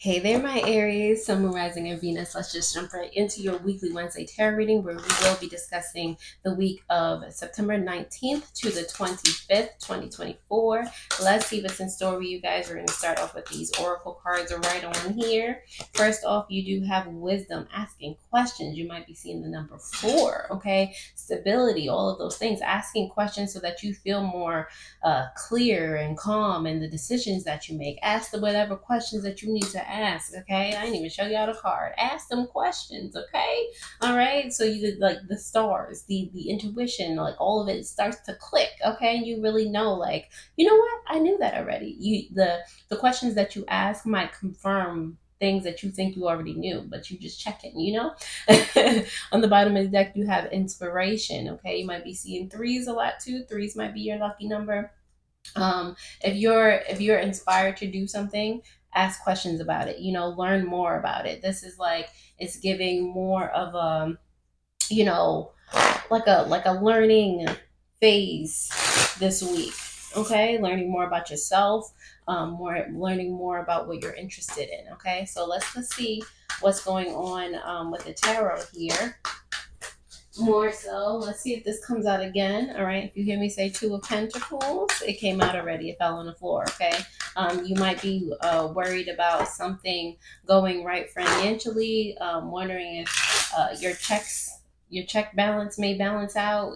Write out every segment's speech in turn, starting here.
Hey there, my Aries, Sun, Moon, Rising, and Venus. Let's just jump right into your weekly Wednesday tarot reading where we will be discussing the week of September 19th to the 25th, 2024. Let's see what's in store for you guys. We're going to start off with these oracle cards right on here. First off, you do have wisdom, asking questions. You might be seeing the number 4, okay? Stability, all of those things. Asking questions so that you feel more clear and calm in the decisions that you make. Ask the whatever questions that you need to ask. Okay, I didn't even show y'all the card. Ask them questions. Okay, all right. So you did like the stars, the intuition, like all of it starts to click. Okay, and you really know, like, you know what? I knew that already. The questions that you ask might confirm things that you think you already knew, but you just checking, you know. On the bottom of the deck, you have inspiration. Okay, you might be seeing threes a lot too. Threes might be your lucky number. If you're inspired to do something, ask questions about it, learn more about it. This is like, it's giving more of a, you know like a learning phase this week. Okay, learning more about yourself, more learning more about what you're interested in. Okay, so let's see what's going on with the tarot here. More so, let's see if this comes out again. All right, if you hear me say Two of Pentacles, it came out already. It fell on the floor. Okay, you might be worried about something going right financially, wondering if your check balance may balance out.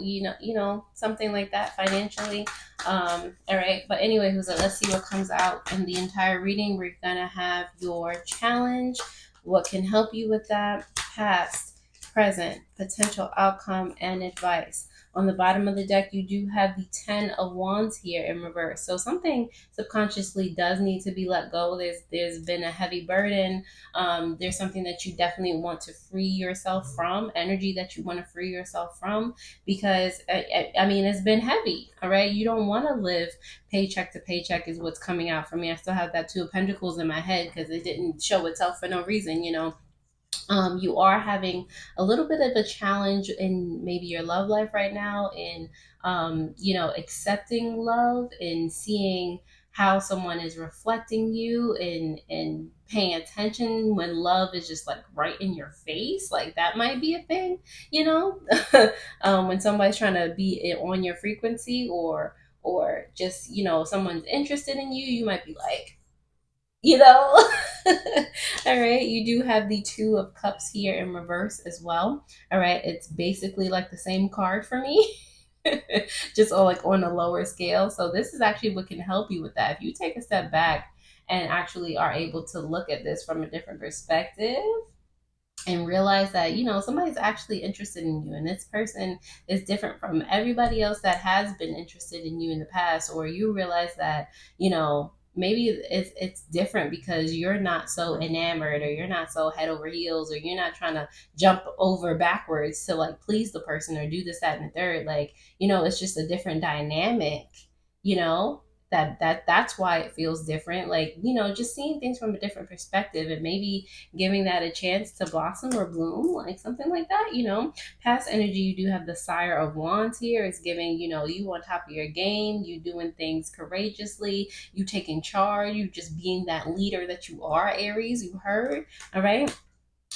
Something like that financially. All right, but anyway, let's see what comes out in the entire reading. We're gonna have your challenge. What can help you with that? Past, present, potential outcome, and advice. On the bottom of the deck, you do have the 10 of Wands here in reverse. So something subconsciously does need to be let go. There's been a heavy burden. There's something that you definitely want to free yourself from, energy that you want to free yourself from, because I mean, it's been heavy. All right, you don't want to live paycheck to paycheck is what's coming out for me. I still have that Two of Pentacles in my head because it didn't show itself for no reason. You are having a little bit of a challenge in maybe your love life right now, in accepting love and seeing how someone is reflecting you, and paying attention when love is just like right in your face. Like, that might be a thing, you know. When somebody's trying to be on your frequency, or just, someone's interested in you, you might be like, you know. All right, you do have the Two of Cups here in reverse as well. All right, it's basically like the same card for me. Just on a lower scale. So this is actually what can help you with that. If you take a step back and actually are able to look at this from a different perspective and realize that, somebody's actually interested in you, and this person is different from everybody else that has been interested in you in the past. Or you realize that, maybe it's different because you're not so enamored, or you're not so head over heels, or you're not trying to jump over backwards to like please the person or do this, that, and the third. Like, it's just a different dynamic, you know that's why it feels different. Like, just seeing things from a different perspective, and maybe giving that a chance to blossom or bloom, like something like that. Past energy, you do have the Sire of Wands here. It's giving, you on top of your game, you doing things courageously, you taking charge, you just being that leader that you are, Aries. You heard. All right.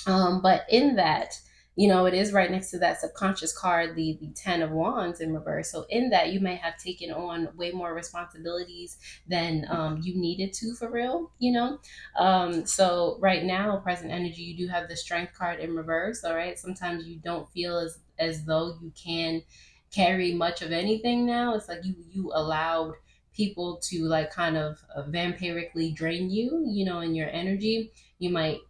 But in that, it is right next to that subconscious card, the 10 of Wands in reverse. So in that, you may have taken on way more responsibilities than you needed to, for real. So right now, present energy, you do have the Strength card in reverse. All right. Sometimes you don't feel as though you can carry much of anything now. It's like you allowed people to like kind of vampirically drain you, in your energy. You might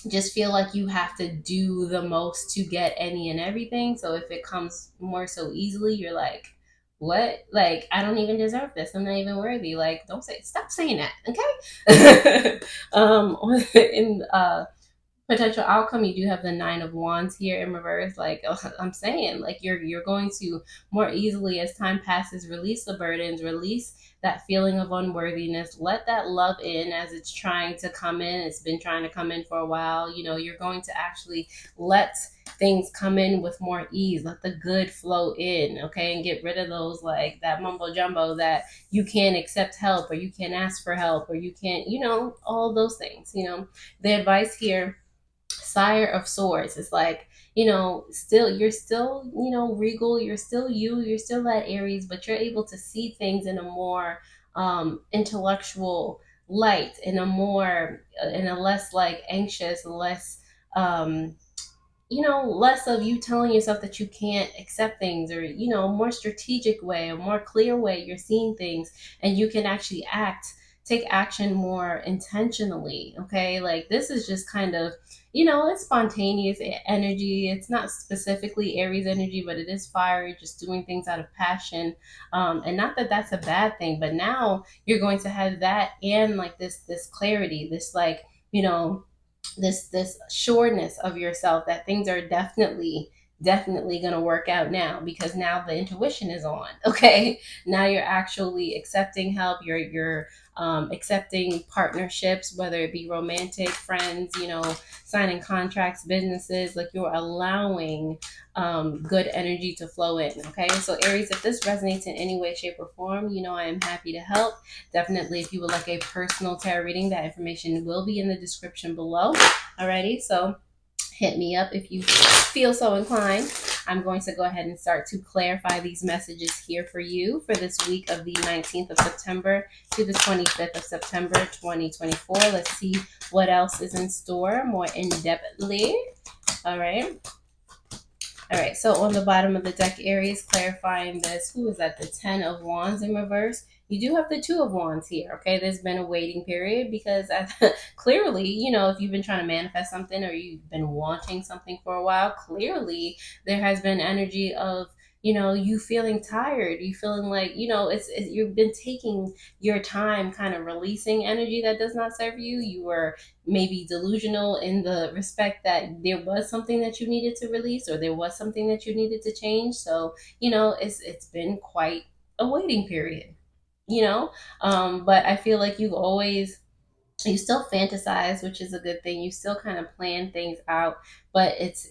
just feel like you have to do the most to get any and everything. So if it comes more so easily, you're like, what? Like, I don't even deserve this. I'm not even worthy. Like, stop saying that. Okay. In potential outcome, you do have the Nine of Wands here in reverse. Like, I'm saying, like, you're going to more easily, as time passes, release the burdens, release that feeling of unworthiness. Let that love in as it's trying to come in. It's been trying to come in for a while. You're going to actually let things come in with more ease. Let the good flow in, okay? And get rid of those, like that mumbo jumbo that you can't accept help, or you can't ask for help, or you can't, all those things. The advice here, Sire of Swords, is like, you're still, regal, you're still you're still that Aries, but you're able to see things in a more intellectual light, in a less like anxious, less less of you telling yourself that you can't accept things, or, a more strategic way, a more clear way you're seeing things, and you can actually take action more intentionally. Okay. Like, this is just kind of, it's spontaneous energy. It's not specifically Aries energy, but it is fiery, just doing things out of passion. And not that that's a bad thing, but now you're going to have that, and like this clarity, this like, this sureness of yourself that things are definitely going to work out now, because now the intuition is on. Okay. Now you're actually accepting help. You're accepting partnerships, whether it be romantic, friends, signing contracts, businesses. Like, you're allowing good energy to flow in. Okay. So Aries, if this resonates in any way, shape, or form, I am happy to help. Definitely, if you would like a personal tarot reading, that information will be in the description below. Alrighty, so hit me up if you feel so inclined. I'm going to go ahead and start to clarify these messages here for you for this week of the 19th of September to the 25th of September 2024. Let's see what else is in store more in-depthly. All right. All right, so on the bottom of the deck, Aries, clarifying this. Who is that? The 10 of Wands in reverse. You do have the 2 of Wands here, okay? There's been a waiting period because clearly, if you've been trying to manifest something, or you've been wanting something for a while, clearly there has been energy of, you feeling tired. You feeling like, you've been taking your time kind of releasing energy that does not serve you. You were maybe delusional in the respect that there was something that you needed to release, or there was something that you needed to change. So, it's been quite a waiting period, but I feel like you still fantasize, which is a good thing. You still kind of plan things out, but it's,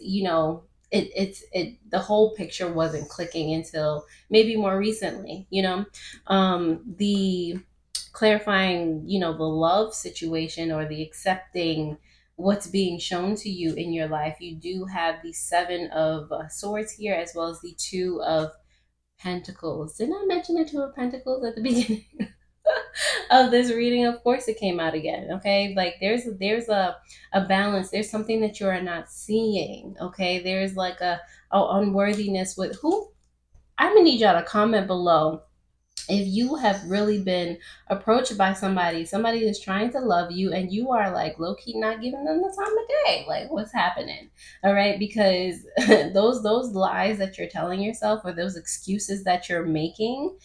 the whole picture wasn't clicking until maybe more recently, the clarifying, the love situation, or the accepting what's being shown to you in your life. You do have the 7 of Swords here, as well as the 2 of Pentacles. Didn't I mention the 2 of Pentacles at the beginning of this reading? Of course it came out again. Okay. Like, there's a balance. There's something that you are not seeing. Okay. There's like a unworthiness with who. I'm gonna need y'all to comment below if you have really been approached by somebody that's trying to love you, and you are like low-key not giving them the time of day. Like, what's happening? All right. Because those lies that you're telling yourself, or those excuses that you're making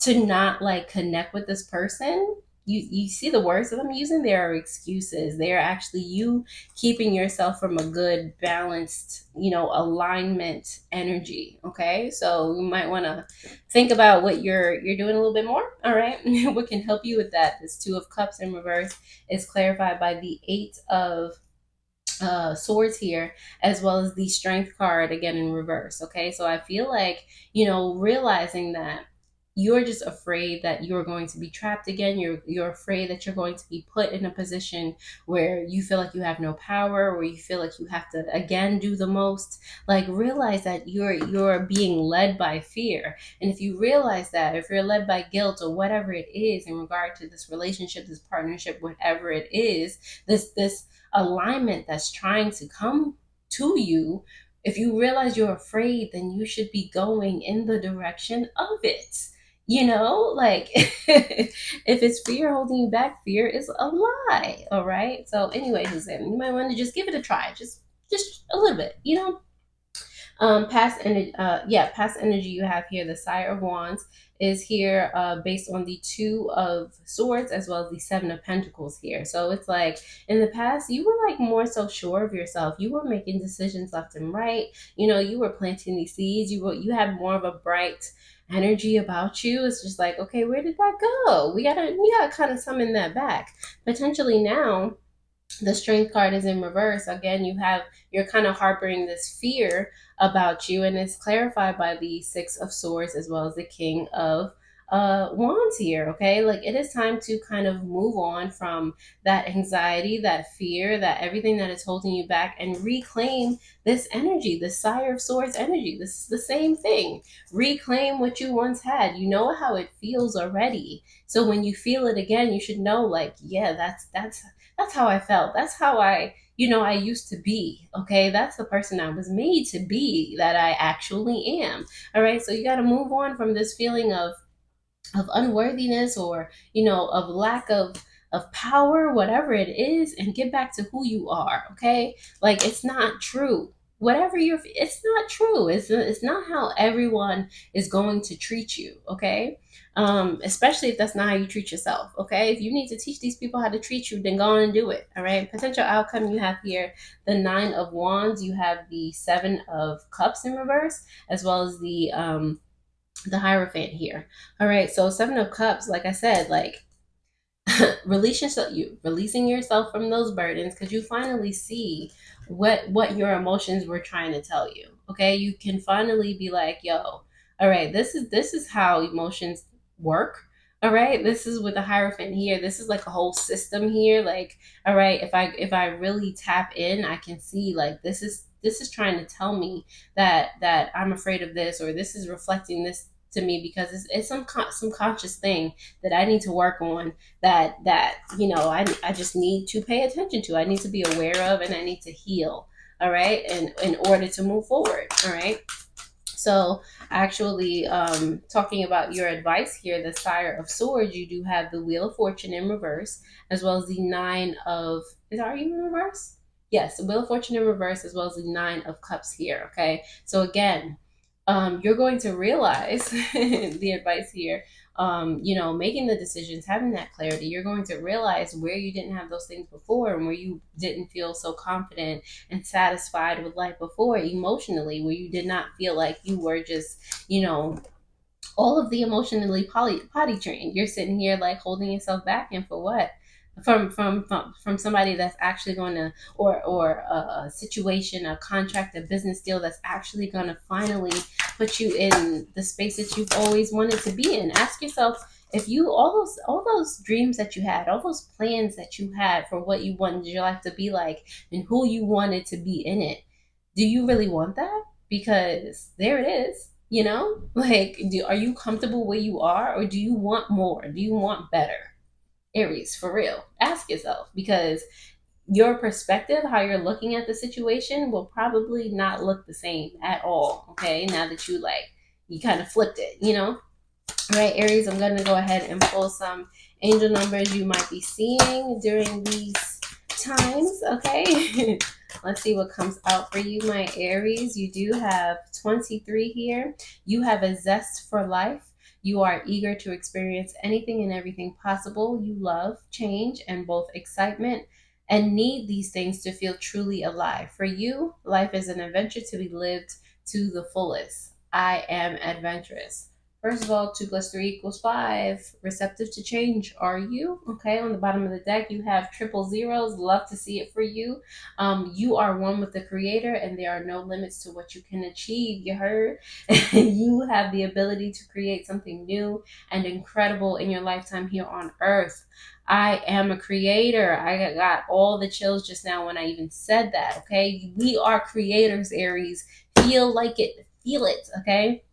to not like connect with this person, you see the words that I'm using, there are excuses. They are actually you keeping yourself from a good balanced, alignment energy. Okay. So you might want to think about what you're doing a little bit more. All right. What can help you with that? This 2 of Cups in reverse is clarified by the 8 of Swords here, as well as the Strength card again in reverse. Okay. So I feel like, realizing that you're just afraid that you're going to be trapped again. You're afraid that you're going to be put in a position where you feel like you have no power, where you feel like you have to again do the most. Like, realize that you're being led by fear. And if you realize that, if you're led by guilt, or whatever it is in regard to this relationship, this partnership, whatever it is, this alignment that's trying to come to you, if you realize you're afraid, then you should be going in the direction of it. Like, if it's fear holding you back, fear is a lie. All right. So anyway, you might want to just give it a try, just a little bit. Past energy you have here. The Sire of Wands is here, based on the 2 of Swords, as well as the 7 of Pentacles here. So it's like, in the past, you were like more so sure of yourself. You were making decisions left and right. You were planting these seeds. You had more of a bright energy about you. It's just like, okay, where did that go? We gotta kind of summon that back. Potentially now the strength card is in reverse again. You're kind of harboring this fear about you, and it's clarified by the Six of Swords as well as the King of wands here. Okay, like it is time to kind of move on from that anxiety, that fear, that everything that is holding you back, and reclaim this energy, the Sire of Swords energy. This is the same thing. Reclaim what you once had. You know how it feels already, so when you feel it again, you should know, like, yeah, that's how I felt. That's how I used to be. Okay. That's the person I was made to be, that I actually am. All right. So you got to move on from this feeling of unworthiness, or of lack of power, whatever it is, and get back to who you are. Okay, like it's not true. Whatever it's not true. It's not how everyone is going to treat you. Okay, especially if that's not how you treat yourself. Okay, if you need to teach these people how to treat you, then go on and do it. All right. Potential outcome, you have here the Nine of Wands. You have the Seven of Cups in reverse, as well as the Hierophant here. All right, so Seven of Cups, like I said, like releasing yourself from those burdens, because you finally see what your emotions were trying to tell you. Okay, you can finally be like, yo, all right, this is how emotions work. All right, this is with the Hierophant here. This is like a whole system here. Like, all right, if I really tap in, I can see, like, this is trying to tell me that I'm afraid of this, or this is reflecting this to me, because it's some conscious thing that I need to work on, that I just need to pay attention to. I need to be aware of, and I need to heal. All right, and in order to move forward. All right. So, actually, talking about your advice here, the Sire of Swords, you do have the Wheel of Fortune in reverse, as well as the Nine of. Are you in reverse? Yes, the Wheel of Fortune in reverse, as well as the Nine of Cups here. Okay, so again, you're going to realize the advice here. Making the decisions, having that clarity, you're going to realize where you didn't have those things before, and where you didn't feel so confident and satisfied with life before, emotionally, where you did not feel like you were just, all of the emotionally potty trained. You're sitting here like holding yourself back, and for what? From somebody that's actually going to, or a situation, a contract, a business deal that's actually going to finally put you in the space that you've always wanted to be in. Ask yourself, if you all those dreams that you had, all those plans that you had for what you wanted your life to be like, and who you wanted to be in it, do you really want that? Because there it is. Like, are you comfortable where you are, or do you want more? Do you want better? Aries, for real. Ask yourself, because your perspective, how you're looking at the situation, will probably not look the same at all. Okay, now that you kind of flipped it. All right, Aries, I'm going to go ahead and pull some angel numbers you might be seeing during these times. Okay, let's see what comes out for you, my Aries. You do have 23 here. You have a zest for life. You are eager to experience anything and everything possible. You love change and both excitement, and need these things to feel truly alive. For you, life is an adventure to be lived to the fullest. I am adventurous. First of all, 2 + 3 = 5. Receptive to change, are you? Okay, on the bottom of the deck, you have triple zeros. Love to see it for you. You are one with the Creator, and there are no limits to what you can achieve. You heard? You have the ability to create something new and incredible in your lifetime here on Earth. I am a creator. I got all the chills just now when I even said that. Okay, we are creators, Aries. Feel like it. Feel it. Okay.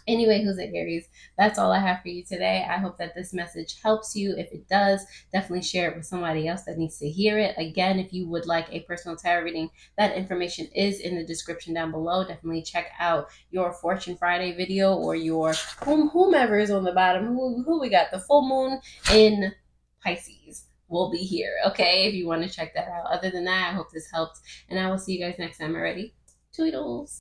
Anyway, who's it, Aries? That's all I have for you today. I hope that this message helps you. If it does, definitely share it with somebody else that needs to hear it. Again, if you would like a personal tarot reading, that information is in the description down below. Definitely check out your Fortune Friday video, or your whomever is on the bottom. Who we got? The full moon in Pisces will be here. Okay, if you want to check that out. Other than that, I hope this helped, and I will see you guys next time. Already, Toodles.